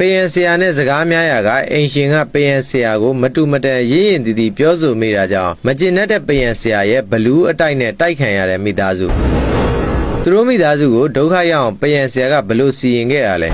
ပယံဆရာနဲ့စကားများရာကအိမ်ရှင်ကပယံဆရာကိုမတူမတန်ရင်းရင်တီတီပြောဆိုမိတာကြောင့်မကျင်တဲ့ပယံဆရာရဲ့ဘလူးအတိုက်နဲ့တိုက်ခံရတဲ့မိသားစုသူတို့မိသားစုကိုဒုက္ခရောက်အောင်ပယံဆရာကဘလို့စီရင်ခဲ့တာလ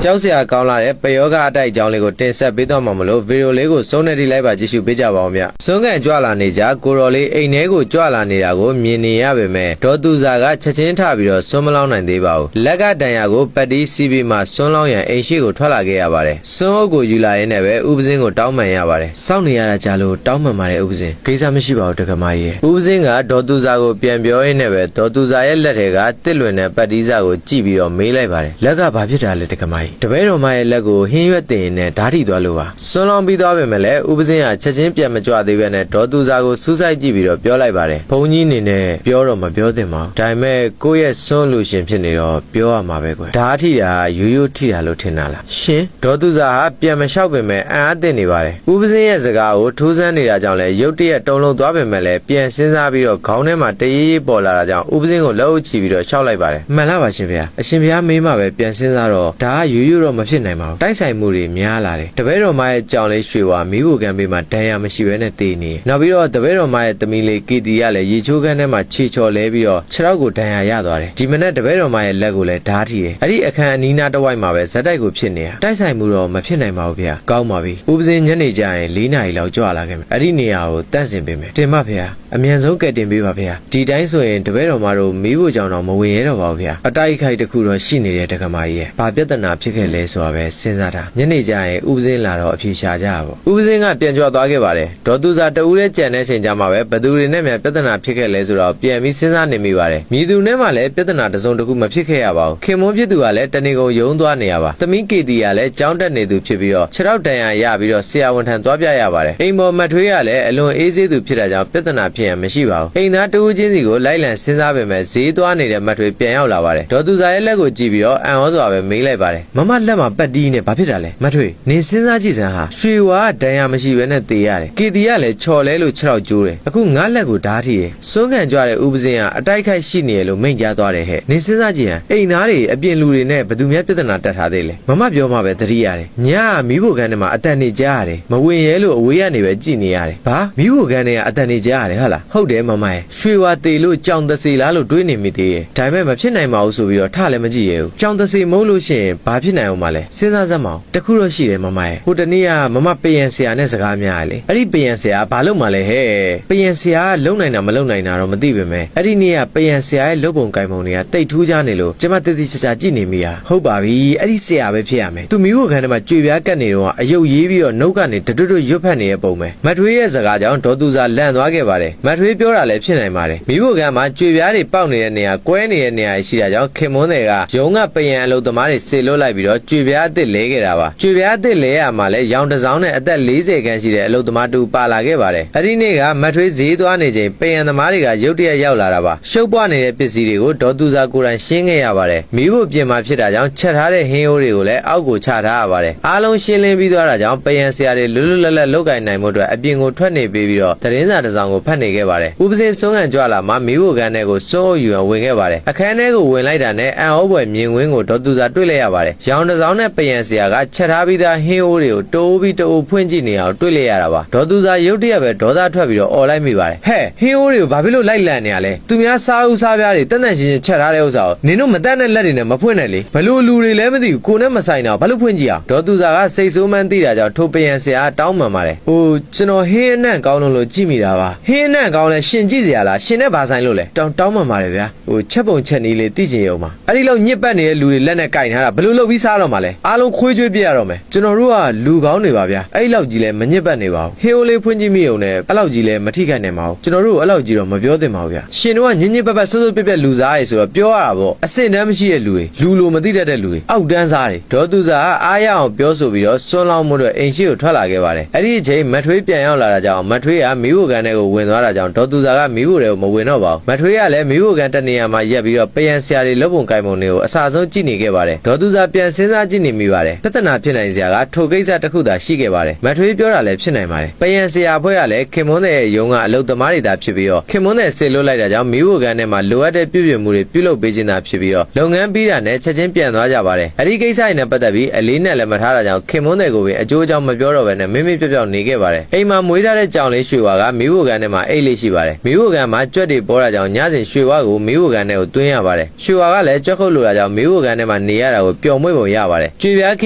ဲကျောက်ဆရာကောင်းလာတဲ့ပယောဂအတိုက်အကြောင်းလေးကိုတင်ဆက်ပေးတော့မှာမလို့ဗီဒီယိုလေးကိုဆုံးနေတိလိုက်ပါကြည့်ရှုပေးကြပါဦးဗျ။စွန်းကန်ကြွလာနေကြကိုတော်လေးအိမ်ထဲကိုကြွလာနေတာကိုမြင်နေရပေမဲ့ဒေါ်သူစာကချက်ချင်းထပြီးတော့စွန်းမလောင်းနိုင်သေးပါဘူး။လက်ကတန်ရာကိုပတ်တီးစီးပြီးမှစွန်းလောင်းရန်အိမ်ရှိကိုထွက်လာခဲ့ရပါတယ်။စွန်းအုပ်ကိုယူလာရင်းနဲ့ပဲဥပစင်းကိုတောင်းပန်ရပါတယ်။စောင့်နေရတာကြလို့တောင်းပန်ပါတယ်ဥပစင်း။ကိစ္စမရှိပါဘူးတက္ကမကြီး။ဥပစင်းကဒေါ်သူစာကိုပြန်ပြောရင်းနဲ့ပဲဒေါ်သူစာရဲ့လက်ထဲကတစ်လွင်တဲ့ပတ်တီးစာကိုကြည့်ပြီးတော့မေးလိုက်ပါတယ်။လက်ကဘာဖြစ်တာလဲတက္ကမကြီး။တပည့်တော်မရဲ့လက်ကိုဟင်းရွက်တင်နဲ့ဓာတ်ထိသွားလို့ပါစွန်းလောင်းပြီးသွားပေမဲ့လည်းဥပစင်းကချက်ချင်းပြန်မကြွသေးပဲနဲ့ဒေါ်သူစာကိုစူးစိုက်ကြည့်ပြီးတော့ပြောလိုက်ပါတယ်ဘုန်းကြီးအနေနဲ့ပြောတော့မပြောသင့်ပါဘူးဒါပေမဲ့ကိုယ့်ရဲ့စွန်းလူရှင်ဖြစ်နေတော့ပြောရမှာပဲကွယ်ဓာတ်ထိတာရိုးရိုးထိတာလို့ထင်တာလားရှင်ဒေါ်သူစာဟာပြန်မလျှောက်ပေမဲ့အံ့အားသင့်နေပါတယ်ဥပစင်းရဲ့စကားကိုထိုးစမ်းနေတာကြောင့်လည်းရုတ်တရက်တုံလုံးသွားပေမဲ့လည်းပြန်စဉ်းစားပြီးတော့ခေါင်းထဲမှာတရေးပေါ်လာတာကြောင့်ဥပစင်းကိုလက်အုပ်ချပြီးတော့ရှောက်လိုက်ပါတယ်မှန်လားပါရှင်ဗျာအရှင်ဗျာမေးမှပဲပြန်စဉ်းစားတော့ဒါကရိုးရိုးတော့မဖြစ်နိုင်ပါဘူးတိုက်ဆိုင်မှုတွေများလာတယ်တပည့်တော်မရဲ့ကြောင်လေးရွှေဝါမိဖို့ကံပေးမှာဒဏ်ရာမရှိဘဲနဲ့တည်နေနောက်ပြီးတော့တပည့်တော်မရဲ့သမီးလေးကီတီကလည်းရေချိုးခန်းထဲမှာခြေချော်လဲပြီးတော့ခြေထောက်ကိုဒဏ်ရာရသွားတယ်ဒီမနေ့တပည့်တော်မရဲ့လက်ကိုလည်းဓာတ်ထိတယ်အဲ့ဒီအခန်းအနီးနားတစ်ဝိုက်မှာပဲဇက်တိုက်ကိုဖြစ်နေတာတိုက်ဆိုင်မှုတော့မဖြစ်နိုင်ပါဘူးဗျာကောင်းပါပြီဥပစင်းညနေကျရင်4နာရီလောက်ကြွလာခဲ့မယ်အဲ့ဒီနေရာကိုတန့်စင်ပေးမယ်တင်ပါဗျာအမြန်ဆုံးကဲတင်ပေးပါဗျာဒီတိုင်းဆိုရင်တပည့်တော်မတို့မိဖို့ကြောင်တော့မဝင်ရတော့ပါဘူးဗျာအတိုက်ခိုက်တစ်ခုတော့ရှိနေတဲ့တက္ကမကြီးရဲ့ဘာပြဿနာဖြစ်ခဲ့လဲဆိုတာပဲစဉ်းစားတာညနေကျရင်ဥပစင်းလာတော့အဖြေရှာကြပါဥပစင်းကပြန်ကြွသွားခဲ့ပါတယ်ဒေါ်သူစာတဦးရဲ့ကြံတဲ့ချိန်ကြမှာပဲဘသူတွေနဲ့မြန်ပြဿနာဖြစ်ခဲ့လဲဆိုတော့ပြန်ပြီးစဉ်းစားနေမိပါတယ်မြည်သူနဲ့မှလည်းပြဿနာတစ်စုံတစ်ခုမဖြစ်ခဲ့ရပါဘူးခင်မွန်းဖြစ်သူကလည်းတဏီကုံယုံသွားနေရပါသမီးကေတီကလည်းကြောင်းတက်နေသူဖြစ်ပြီးတော့ခြေထောက်တန်ရာရပြီးတော့ဆရာဝန်ထံသွားပြရပါတယ်အိမ်ပေါ်မထွေးရလည်းအလွန်အေးဆေးသူဖြစ်တာကြောင့်ပြဿနာဖြစ်ရမရှိပါဘူးအိမ်သားတဦးချင်းစီကိုလိုက်လံစဉ်းစားပေမဲ့ဈေးသွားနေတဲ့မထွေးပြန်ရောက်လာပါတယ်ဒေါ်သူစာရဲ့လက်ကိုကြည့်ပြီးတော့အံ့ဩစွာပဲမေးလိုက်ပါတယ်မမလက်မှာပတ်တီးနေဘာဖြစ်တာလဲမထွေးနင်စဉ်းစားကြည့်စမ်းဟာရွှေဝါဒဏ်ရာမရှိဘဲနဲ့သေရတယ်ကေတီကလည်းချော်လဲလို့ခြေထောက်ကျိုးတယ်အခုငါလက်ကိုဓာတ်ထိတယ်စွန်းကန်ကြွတဲ့ဥပစင်းကအတိုက်ခိုက်ရှိနေရလို့မိန့်ကြားသွားတယ်ဟဲ့နင်စဉ်းစားကြည့်ဟန်အိမ်သားတွေအပြင်လူတွေနဲ့ဘယ်သူများပြဿနာတက်ထားသေးလဲမမပြောမှပဲသတိရတယ်ညမီးဖို့ကန်းထဲမှာအတန်နေကြားရတယ်မဝင်ရဲလို့အဝေးကနေပဲကြည်နေရတယ်ဘာမီးဖို့ကန်းထဲကအတန်နေကြားရတယ်ဟုတ်လားဟုတ်တယ်မမရဲ့ရွှေဝါသေလို့ကြောင်သစီလားလို့တွေးနေမိသေးရဲ့ဒါပေမဲ့မဖြစ်နိုင်ပါဘူးဆိုပြီးတော့ထလည်းမကြည့်ရဘူးကြောင်သစီမဟုတ်လို့ရှိရင်ဘာဖြစ်နိုင်အောင်မလဲစဉ်းစားစမ်းမအောင်တခုတော့ရှိတယ်မမရဲ့ဟိုတနေ့ကမမပယံဆရာနဲ့စကားများလေအဲ့ဒီပယံဆရာဘာလုပ်မှလဲဟဲ့ပယံဆရာလုံနိုင်တာမလုံနိုင်တာတော့မသိပေမဲ့အဲ့ဒီနေ့ကပယံဆရာရဲ့လုပ်ပုံကိုင်ပုံတွေကတိတ်ထူးခြားနေလို့ကျမတတိချာချာကြည့်နေမိတာဟုတ်ပါပြီအဲ့ဒီဆရာပဲဖြစ်ရမယ်သူမိဖို့ခန်းထဲမှာကြွေပြားကတ်နေတော့အယုတ်ရေးပြီးတော့နှုတ်ကနေတွတ်ရွတ်ဖက်နေတဲ့ပုံပဲမထွေးရဲ့စကားကြောင့်ဒေါ်သူစာလန့်သွားခဲ့ပါတယ်မထွေးပြောတာလည်းဖြစ်နိုင်ပါတယ်မိဖို့ခန်းမှာကြွေပြားတွေပေါက်နေတဲ့နေရာကွဲနေတဲ့နေရာရှိတာကြောင့်ခင်မွန်းတွေကရုံးကပယံအလုပ်သမားတွေစေလွတ်လိုက်ပြီးတော့ကြွေပြားအစ်စ်လဲခဲ့တာပါကြွေပြားအစ်စ်လဲရမှာလဲရောင်တစောင်းနဲ့အသက်40ခန်းရှိတဲ့အလုပ်သမားတူပါလာခဲ့ပါတယ်အဲ့ဒီနေ့ကမထွေးဈေးသွားနေချိန်ပယံသမားတွေကရုတ်တရက်ရောက်လာတာပါရှုပ်ပွားနေတဲ့ပစ္စည်းတွေကိုဒေါ်သူစာကိုယ်တိုင်ရှင်းခဲ့ရပါတယ်မိဖို့ပြင်မှာဖြစ်တာကြောင့်ချက်ထားတဲ့ဟင်းအိုးတွေကိုလည်းအောက်ကိုချထားရပါတယ်အားလုံးရှင်းလင်းပြီးသွားတာကြောင့်ပယံဆရာတွေလွတ်လွတ်လပ်လပ်လုပ်ကိုင်နိုင်မှုအတွက်အပြင်ကိုထွက်နေပြီးတော့သတင်းစာတစ်စောင်ကိုဖတ်နေခဲ့ပါတယ်ဥပစင်းစွန်းကန်ကြွလာမှမိဖို့ကန်းထဲကိုစွန်းအုပ်ယူဝင်ခဲ့ပါတယ်အခန်းထဲကိုဝင်လိုက်တာနဲ့အံ့ဩဖွယ်မြင်ကွင်းကိုဒေါ်သူစာတွေ့လိုက်ရပါတယ်ရောင်တစ်စောင်းနဲ့ပယံဆရာကချက်ထားပြီးသားဟင်းအိုးတွေကိုတိုးပြီးတိုးဖွင့်ကြည့်နေအောင်တွေ့လိုက်ရတာပါဒေါ်သူစာရုတ်တရက်ပဲဒေါသထွက်ပြီးတော့အော်လိုက်မိပါတယ်ဟဲ့ဟင်းအိုးတွေကိုဘာဖြစ်လို့လိုက်လန့်နေရလဲသူများစားဦးစားပြားတွေတန်တန်ရှင်းရှင်းချက်ထားတဲ့ဥစ္စာကိုနင်တို့မတတ်တဲ့လက်တွေနဲ့မဖွင့်နဲ့လေဘလို့လူတွေလည်းမသိဘူးကိုနဲ့မဆိုင်တော့ဘာလို့ဖွင့်ကြည့်အောင်ဒေါ်သူစာကစိတ်ဆိုးမှန်းသိတာကြောင့်ထိုပယံဆရာတောင်းပန်ပါတယ်ဟိုကျွန်တော်ဟင်းအနှံ့ကောင်းလို့ကြည့်မိတာပါဟင်းအနှံ့ကောင်းလဲရှင်ကြည့်စရာလားရှင်နဲ့ဘာဆိုင်လို့လဲတောင်းပန်ပါတယ်ဗျာဟိုချက်ပုံချက်နည်းလေးသိချင်ရုံပါအဲ့ဒီလောက်ညစ်ပတ်နေတဲ့လူတွေလက်နဲ့ကင်ထားတာဘလို့လုပ်ပြီးစားတော့မှလဲအားလုံးခွေးကြွေးပြရတော့မယ်ကျွန်တော်တို့ကလူကောင်းနေပါဗျာအဲ့ဒီလောက်ကြီးလဲမညစ်ပတ်နေပါဘူးဟင်းအိုးလေးဖွင့်ကြည့်မိုံနဲ့အဲ့လောက်ကြီးလဲမထိခိုက်နိုင်ပါဘူးကျွန်တော်တို့အဲ့လောက်ကြီးတော့မပြောသင့်ပါဘူးဗျာရှင်တို့ကညင်ညစ်ပတ်ပတ်ဆွတ်ပြက်လူစားရည်ဆိုတော့ပြောရတာပေါ့အစင်တမ်းမရှိတဲ့လူတွေလူလိုမသိတတ်တဲ့လူတွေအောက်တန်းစားတွေဒေါ်သူစာအားရအောင်ပြောဆိုပြီးတော့စွန်းလောင်းမှုတွေအိမ်ရှိကိုထွက်လာခဲ့ပါတယ်အဲ့ဒီအချိန်မထွေးပြန်ရောက်လာတာကြောင့်မထွေးကမိဖို့ကန်ထဲကိုဝင်သွားတာကြောင့်ဒေါ်သူစာကမိဖို့တွေကိုမဝင်တော့ပါဘူးမထွေးကလည်းမိဖို့ကန်တနေရာမှာရက်ပြီးတော့ပယံဆရာတွေလုပ်ပုံကိုင်ပုံတွေကိုအစာဆုံးကြည့်နေခဲ့ပါတယ်ဒေါ်သူစာပြ ပြန်စဉ်းစားကြည့်နေမိပါတယ်ပြဿနာဖြစ်နိုင်စရာကထိုကိစ္စတစ်ခုသာရှိခဲ့ပါတယ်မထွေးပြောတာလည်းဖြစ်နိုင်ပါတယ်ပယံဆရာအဖွဲ့ကလည်းခင်မွန်းတဲ့ရုံးကအလုပ်သမားတွေသာဖြစ်ပြီးတော့ခင်မွန်းတဲ့ဆေလွတ်လိုက်တာကြောင့်မိဖို့ကန်ထဲမှာလိုအပ်တဲ့ပြုပြင်မှုတွေပြုလုပ်ပေးခြင်းသာဖြစ်ပြီးတော့လုပ်ငန်းပြီးတာနဲ့ချက်ချင်းပြန်သွားကြပါတယ်အဲ့ဒီကိစ္စနဲ့ပတ်သက်ပြီးအလေးနဲ့လည်းမထားတာကြောင့်ခင်မွန်းတဲ့ကိုပဲအကျိုးအကြောင်းမပြောတော့ဘဲနဲ့မိမိပြော့ပြော့နေခဲ့ပါတယ်အိမ်မှာမွေးထားတဲ့ကြောင်လေးရွှေဝါကမိဖို့ကန်ထဲမှာအိတ်လေးရှိပါတယ်မိဖို့ကန်မှာကြွက်တွေပေါ်တာကြောင့်ညစဉ်ရွှေဝါကိုမိဖို့ကန်ထဲကိုတွင်းရပါတယ်ရွှေဝါကလည်းကြွက်ခုတ်လိုတာကြောင့်မိဖို့ကန်ထဲမှာနေရတာကိုပျော်မွေ့ပုံရပါတယ်ကြွေပြားခ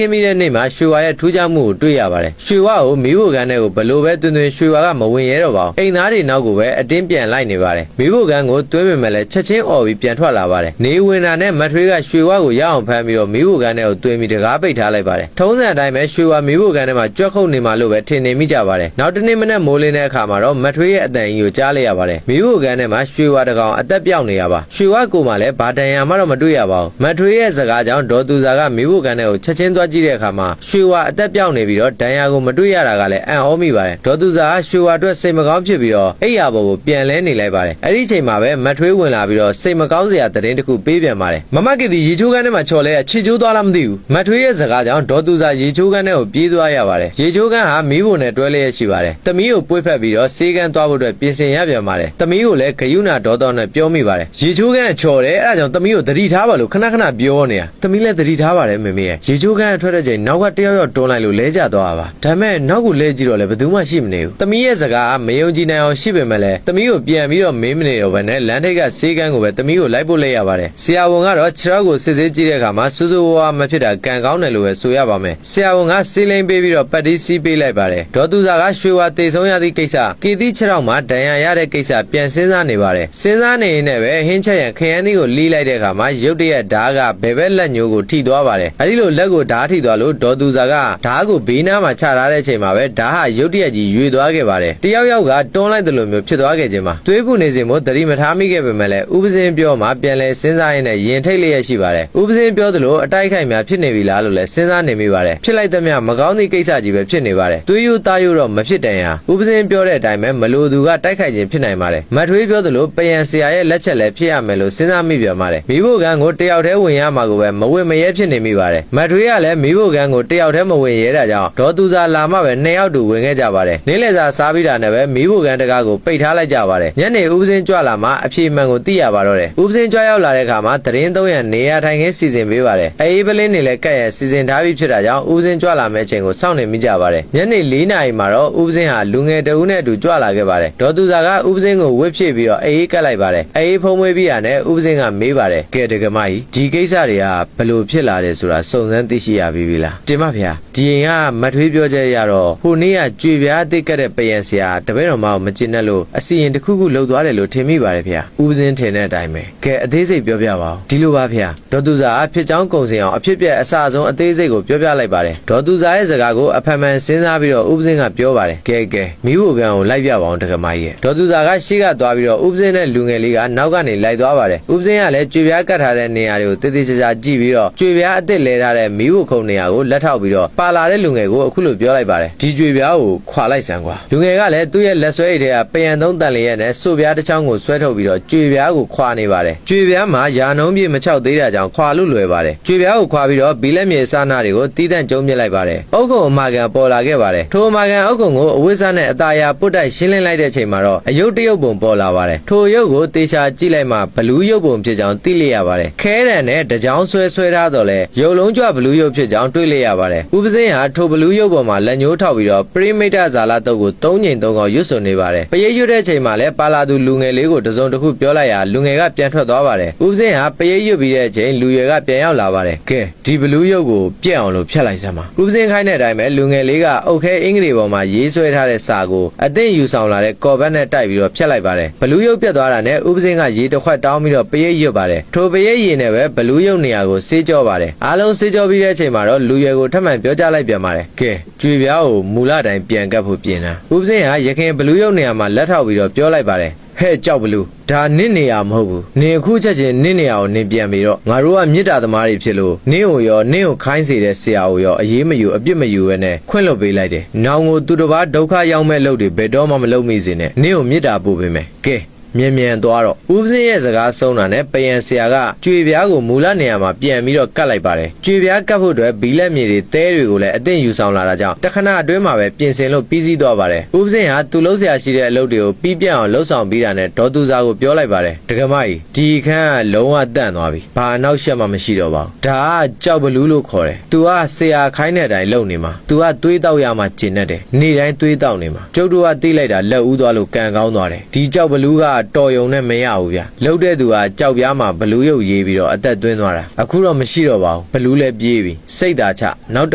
င်းပြီးတဲ့နေ့မှာရွှေဝါရဲ့ထူးခြားမှုကိုတွေ့ရပါတယ်ရွှေဝါကိုမိဖို့ကန်ထဲကိုဘလို့ပဲတွင်ရွှေဝါကမဝင်ရဲတော့ပါဘူးအိမ်သားတွေနောက်ကိုပဲအတင်းပြန်လိုက်နေပါတယ်မိဖို့ကန်ကိုတွင်းပေမဲ့လည်းချက်ချင်းអော်ပြီးပြန်ထွက်လာပါတယ်နေဝင်တာနဲ့မထွေးကရွှေဝါကိုရအောင်ဖမ်းပြီးတော့မိဖို့ကန်ထဲကိုတွင်းပြီးတကားပိတ်ထားလိုက်ပါတယ်ထုံးစံအတိုင်းပဲရွှေဝါမိဖို့ကန်ထဲမှာကြွက်ခုတ်နေမှလို့ပဲထင်နေမိကြပါတယ်နောက်တစ်နေ့မနေ့မိုးလင်းတဲ့အခါမှာတော့မထွေးရဲ့အတန်ကြီးကိုကြားလိုက်ရပါတယ်မိဖို့ကန်ထဲမှာရွှေဝါတကောင်အသက်ပြောက်နေရပါရွှေဝါကိုမှလည်းဘာတန်ရမှတော့မတွေ့ရပါဘူးမထွေးရဲ့စကားကြောင့်ဒေါ်သူစာကမိဖို့ကန်ထဲကိုချက်ချင်းသွားကြည့်တဲ့အခါမှာရွှေဝါအသက်ပြောက်နေပြီးတော့ဒဏ်ရာကိုမတွေ့ရတာကလည်းအံ့ဩမိပါတယ်ဒေါ်သူစာကရွှေဝါအတွက်စိတ်မကောင်းဖြစ်ပြီးတော့အိယာဘော်ကိုပြန်လဲနေလိုက်ပါတယ်အဲ့ဒီအချိန်မှာပဲမထွေးဝင်လာပြီးတော့စိတ်မကောင်းစရာသတင်းတစ်ခုပေးပြန်ပါတယ်မမကီတီရေချိုးကန်းထဲမှာချော်လဲခြေချိုးသွားလားမသိဘူးမထွေးရဲ့စကားကြောင့်ဒေါ်သူစာရေချိုးကန်းထဲကိုပြေးသွားရပါတယ်ရေချိုးကန်းဟာမီးဖို့နဲ့တွဲလျက်ရှိပါတယ်သမီးကိုပွေးဖက်ပြီးတော့စေးကန်းသွားဖို့အတွက်ပြင်ဆင်ရပြန်ပါတယ်သမီးကိုလည်းဂယုဏဒေါတော်နဲ့ပြောမိပါတယ်ရေချိုးကန်းချော်တယ်အဲ့ဒါကြောင့်သမီးကိုသတိထားပါလို့ခဏခဏပြောနေတာသမီးလည်းသတိထားပါတယ်မေမေရဲ့ရေချိုးကန်းထွက်တဲ့ချိန်နောက်ကတယောက်ယောက်တွန်းလိုက်လို့လဲကျသွားပါဒါပေမဲ့နောက်ကိုလဲကြည့်တော့လည်းဘယ်သူမှရှိမနေဘူးသမီးရဲ့စကားမယုံကြည်နိုင်အောင်ရှိပေမဲ့လည်းသမီးကိုပြန်ပြီးတော့မေးမနေတော့ဘဲနဲ့လမ်းထိပ်ကစေးကန်းကိုပဲသမီးကိုလိုက်ပို့လိုက်ရပါတယ်ဆရာဝန်ကတော့ခြေထောက်ကိုစစ်ဆေးကြည့်တဲ့အခါမှာစူးစူးဝါးမဖြစ်တာကံကောင်းတယ်လို့ပဲဆိုရပါမယ်ဆရာဝန်ကစီးလိန်ပေးပြီးတော့ပတ်တီးစီးပေးလိုက်ပါတယ်ဒေါ်သူစာကရွှေဝါတေဆုံးရသည့်ကိစ္စကီတီခြေထောက်မှာဒဏ်ရာရတဲ့ကိစ္စပြန်စဉ်းစားနေပါတယ်စဉ်းစားနေရင်လည်းပဲဟင်းချက်ရန်ခရမ်းသီးကိုလီးလိုက်တဲ့အခါမှာရုတ်တရက်ဓားကဘယ်ဘက်လက်ညိုးကိုထိသွားပါတယ်အဲဒီလိုလက်ကိုဓားထိသွားလို့ဒေါ်သူစာကဓားကိုဘေးနားမှာချထားတဲ့အချိန်မှာပဲဓားဟာရုတ်တရက်ကြီးရွေသွားခဲ့ပါတယ်တယောက်ယောက်ကတွန်းလိုက်တယ်လို့မျိုးဖြစ်သွားခဲ့ခြင်းမှာသွေးပူနေစဉ်မို့သတိမထားမိခဲ့ပေမဲ့လည်းဥပစင်းပြောမှပြန်လဲစဉ်းစားရင်းနဲ့ရင်ထိတ်လျက်ရှိပါတယ်ဥပစင်းပြောသလိုအတိုက်ခိုက်များဖြစ်နေပြီလားလို့လည်းစဉ်းစားနေမိပါတယ်ဖြစ်လိုက်သမျှမကောင်းသည့်ကိစ္စကြီးပဲဖြစ်နေပါတယ်သွေးယူသားယူတော့မဖြစ်တန်ရာဥပစင်းပြောတဲ့အတိုင်းပဲမလိုသူကတိုက်ခိုက်ခြင်းဖြစ်နိုင်ပါတယ်မထွေးပြောသလိုပယံဆရာရဲ့လက်ချက်လည်းဖြစ်ရမယ်လို့စဉ်းစားမိပြန်ပါတယ်မိဖို့ကန်းကိုတယောက်တည်းဝင်ရမှာကိုပဲမဝင်မရဲဖြစ်နေမိပါတယ်မထွေးကလည်းမိဖို့ကန်းကိုတယောက်တည်းမဝင်ရဲတာကြောင့်ဒေါ်သူစာလာမှပဲနှစ်ယောက်တူဝင်ခဲ့ကြပါတယ်နေ့လည်စာစားပြီးတာနဲ့ပဲမိဖို့ကန်းတကားကိုပိတ်ထားလိုက်ကြပါတယ်ညနေဥပစင်းကြွလာမှအဖြေမှန်ကိုသိရပါတော့တယ်ဥပစင်းကြွရောက်လာတဲ့အခါမှာသတင်းသုံးရနေရာထိုင်ခင်းစီစဉ်ပေးပါတယ်အေးပလင်းနေလည်းကက်ရစီစဉ်ထားပြီးဖြစ်တာကြောင့်ဥပစင်းကြွလာမယ့်အချိန်ကိုစောင့်နေမိကြပါတယ်ညနေ4 နာရီမှာတော့ဥပစင်းဟာလူငယ်တဦးနဲ့အတူကြွလာခဲ့ပါတယ်ဒေါ်သူစာကဥပစင်းကိုဝှက်ဖြစ်ပြီးတော့အေးကက်လိုက်ပါတယ်အေးဖုံးမွေးပြီးရနဲ့ဥပစင်းကမေးပါတယ်ကဲတကမကြီးဒီကိစ္စတွေကဘလို့ဖြစ်လာတယ်ဆိုတာစုံစမ်းသိရှိရပြီလားတင်ပါဗျာဒီရင်ကမထွေးပြောချက်ရတော့ဟိုနေ့ကကြွေပြားတိတ်ကက်တဲ့ပယံဆရာတပည့်တော်မအောင်မကျင်နဲ့လို့အစီရင်တစ်ခုခုလှုပ်သွားတယ်လို့ထင်မိပါတယ်ဗျာဥပစင်းထင်တဲ့အတိုင်းပဲကဲအသေးစိတ်ပြောပြပါဦးဒီလိုပါဗျာဒေါ်သူစာဖြစ်ချောင်းကုံစင်အောင်အဖြစ်ပြက်အစအဆုံးအသေးစိတ်ကိုပြောပြလိုက်ပါတယ်ဒေါ်သူစာရဲ့စကားကိုအဖန်ဖန်စဉ်းစားပြီးတော့ဥပစင်းကပြောပါတယ်ကဲမိဖို့ကံကိုလိုက်ပြပါအောင်တက္ကမကြီးရဲ့ဒေါ်သူစာကရှေ့ကသွားပြီးတော့ဥပစင်းနဲ့လူငယ်လေးကနောက်ကနေလိုက်သွားပါတယ်ဥပစင်းကလည်းကြွေပြားကတ်ထားတဲ့နေရာတွေကိုတေးသေးချာချာကြည့်ပြီးတော့ကြွေပြားအစ်စ်လဲထားတဲ့မိဖို့ခုံနေရာကိုလက်ထောက်ပြီးတော့ပါလာတဲ့လူငယ်ကိုအခုလိုပြောလိုက်ပါတယ်ဒီကြွေပြားကိုခွာလိုက်စမ်းကွာလူငယ်ကလည်းသူ့ရဲ့လက်ဆွဲအိတ်ထဲကပယံသုံးတန်လျက်နဲ့စို့ပြားတစ်ချောင်းကိုဆွဲထုတ်ပြီးတော့ကြွေပြားကိုခွာနေပါတယ်ကြွေပြားမှာရာနှုံးပြေမချောက်သေးတာကြောင့်ခွာလို့လွယ်ပါတယ်ကြွေပြားကိုခွာပြီးတော့ဘီလက်မြေအစနာတွေကိုတီးတန့်ကျုံးမြစ်လိုက်ပါတယ်အုတ်ခုံအမာကန်ပေါ်လာခဲ့ပါတယ်ထိုအမာကန်အုတ်ခုံကိုအဝိဇ္ဇနဲ့အตาရပုတ်တိုက်ရှင်းလင်းလိုက်တဲ့ချိန်မှာတော့အယုတ်တရုတ်ပုံပေါ်လာပါတယ်ထိုရုပ်ကိုတေချာကြည့်လိုက်မှဘလူးရုပ်ပုံဖြစ်ကြောင်းသိလိုက်ရပါတယ်ခဲတံနဲ့တကြောင်ဆွဲထားတော့လဲရုပ်လုံးကြွဘလူးရုပ်ဖြစ်ကြောင်းတွေ့လိုက်ရပါတယ်ဥပစင်းဟာထိုဘလူးရုပ်ပေါ်မှာလက်ညှိုးထောက်ပြီးတော့ပရိမိတ်တဇာလတုတ်ကို3 ကြိမ် 3 ခေါက်ရွတ်ဆိုနေပါတယ်ပရိတ်ရွတ်တဲ့ချိန်မှာလဲပါလာသူလူငယ်လေးကိုတစုံတစ်ခုပြောလိုက်ရာလူငယ်ကပြန်ထွက်သွားပါတယ်ဥပစင်းဟာပရိတ်ရွတ်ပြီးတဲ့အချိန်လူရွယ်ကပြန်ရောက်လာပါတယ်ကဲဒီဘလူးရုပ်ကိုပြက်အောင်လို့ဖြတ်လိုက်စမ်းပါဥပစင်းခိုင်းတဲ့အတိုင်းပဲလူငယ်လေးကအုတ်ခဲအင်္ဂလိပ်ပေါ်မှာရေးဆွဲထားတဲ့စာကိုအသင့်ယူဆောင်လာတဲ့ကော်ဘတ်နဲ့တိုက်ပြီးတော့ဖြတ်လိုက်ပါတယ်ဘလူးရုပ်ပြက်သွားတာနဲ့ဥပစင်းကရေတစ်ခွက်တောင်းပြီးတော့ပရိတ်ရွတ်ပါတယ်ထိုပရိတ်ရည်နဲ့ပဲဘလူးရုပ်နေရာကိုစေးကြောပါတယ်အားလုံးစေးကြောပြီးတဲ့အချိန်မှာတော့လူရွယ်ကိုထပ်မံပြောကြားလိုက်ပြန်ပါတယ်ကဲကြွေပြားကိုမူလတိုင်းပြန်ကပ်ဖို့ပြင်တာဥပစင်းဟာရခင်ဘလူးရုပ်နေရာမှာလက်ထောက်ပြီးတော့ပြောလိုက်ပါတယ်ဟဲ့ကြောက်ဘလူးဒါနင့်နေရမဟုတ်ဘူးနင်အခုချက်ချင်းနင့်နေရကိုနင်ပြန်ပြီးတော့ငါတို့ကမြစ်တာသမားတွေဖြစ်လို့နင့်ကိုရောနင့်ကိုခိုင်းစေတဲ့ဆရာကိုရောအေးမယူအပြစ်မယူပဲနဲ့ခွင့်လွှတ်ပေးလိုက်တယ်နောင်ကိုသူတစ်ပါးဒုက္ခရောက်မဲ့လုပ်တွေဘယ်တော့မှမလုပ်မိစေနဲ့နင့်ကိုမြစ်တာပို့ပေးမယ်ကဲ မြန်သွားတော့ဦးပစင်းရဲ့စကားဆုံးတာနဲ့ပယံဆရာကကြွေပြားကိုမူလနေရာမှာပြန်ပြီးတော့ကတ်လိုက်ပါတယ်ကြွေပြားကတ်ဖို့အတွက်ဘီလက်မြေတွေတဲတွေကိုလည်းအသင့်ယူဆောင်လာတာကြောင့်တခဏအတွင်းမှာပဲပြင်ဆင်လို့ပြီးစီးသွားပါတယ်ဦးပစင်းဟာသူ့လုံးဆရာရှိတဲ့အလုပ်တွေကိုပြီးပြတ်အောင်လှုပ်ဆောင်ပြီးတာနဲ့ဒေါ်သူစာကိုပြောလိုက်ပါတယ်ဒကမကြီးဒီခန်းကလုံးဝတန့်သွားပြီဘာအနောက်ရှက်မှမရှိတော့ပါဘူးဒါကကြောက်ဘလူးလို့ခေါ်တယ်သူကဆရာခိုင်းတဲ့အတိုင်းလုပ်နေမှာသူကသွေးတောက်ရမှကျင်တတ်တယ်နေ့တိုင်းသွေးတောက်နေမှာကျုပ်တို့ကသိလိုက်တာလက်ဦးသွားလို့ကန်ကောင်းသွားတယ်ဒီကြောက်ဘလူးကတော်ယုံနဲ့မရဘူးဗျလှုပ်တဲ့သူကကြောက်ပြားမှာဘလူးရုပ်ရေးပြီးတော့အသက်သွင်းသွားတာအခုတော့မရှိတော့ပါဘူးဘလူးလည်းပြေးပြီစိတ်သာချနောက်တ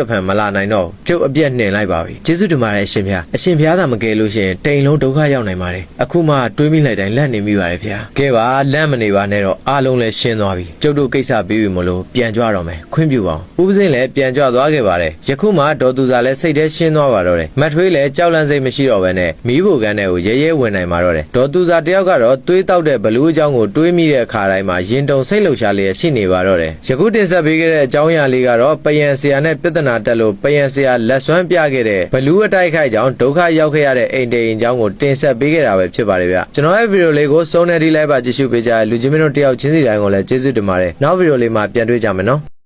စ်ဖန်မလာနိုင်တော့ကျုပ်အပြက်နှင်လိုက်ပါပြီကျေးဇူးတင်ပါတယ်အရှင်ဖျားအရှင်ဖျားသာမကယ်လို့ရှင်တိမ်လုံးဒုက္ခရောက်နိုင်ပါတယ်အခုမှတွေးမိလိုက်တိုင်းလက်နေမိပါတယ်ဖျားကဲပါလက်မနေပါနဲ့တော့အားလုံးလည်းရှင်းသွားပြီကျုပ်တို့ကိစ္စပြီးပြီမလို့ပြန်ကြွတော့မယ်ခွင့်ပြုပါဦးဦးပစင်းလည်းပြန်ကြွသွားခဲ့ပါတယ်ယခုမှဒေါ်သူစာလည်းစိတ်ထဲရှင်းသွားပါတော့တယ်မတ်ထွေးလည်းကြောက်လန့်စိတ်မရှိတော့ဘဲနဲ့မီးဖိုကန်းထဲကိုရဲရဲဝင်နိုင်မှာတော့တယ်ဒေါ်သူစာတယောက်ကတော့သွေးတောက်တဲ့ဘလူးအကြောင်းကိုတွေးမိတဲ့အခါတိုင်းမှာရင်တုန်စိတ်လှုပ်ရှားလျက်ရှိနေပါတော့တယ်ယခုတင်ဆက်ပေးခဲ့တဲ့အကြောင်းအရာလေးကတော့ပယံဆရာနဲ့ပြဿနာတက်လို့ပယံဆရာလက်စွမ်းပြခဲ့တဲ့ဘလူးအတိုက်ခိုက်ကြောင့်ဒုက္ခရောက်ခဲ့ရတဲ့အိမ်တိန်အကြောင်းကိုတင်ဆက်ပေးခဲ့တာပဲဖြစ်ပါတယ်ဗျကျွန်တော်ရဲ့ဗီဒီယိုလေးကိုစုံနေဒီလိုက်ပါကြည့်ရှုပေးကြတဲ့လူချင်းမင်းတို့တယောက်ချင်းစီတိုင်းကိုလည်းကျေးဇူးတင်ပါတယ်နောက်ဗီဒီယိုလေးမှာပြန်တွေ့ကြမယ်နော်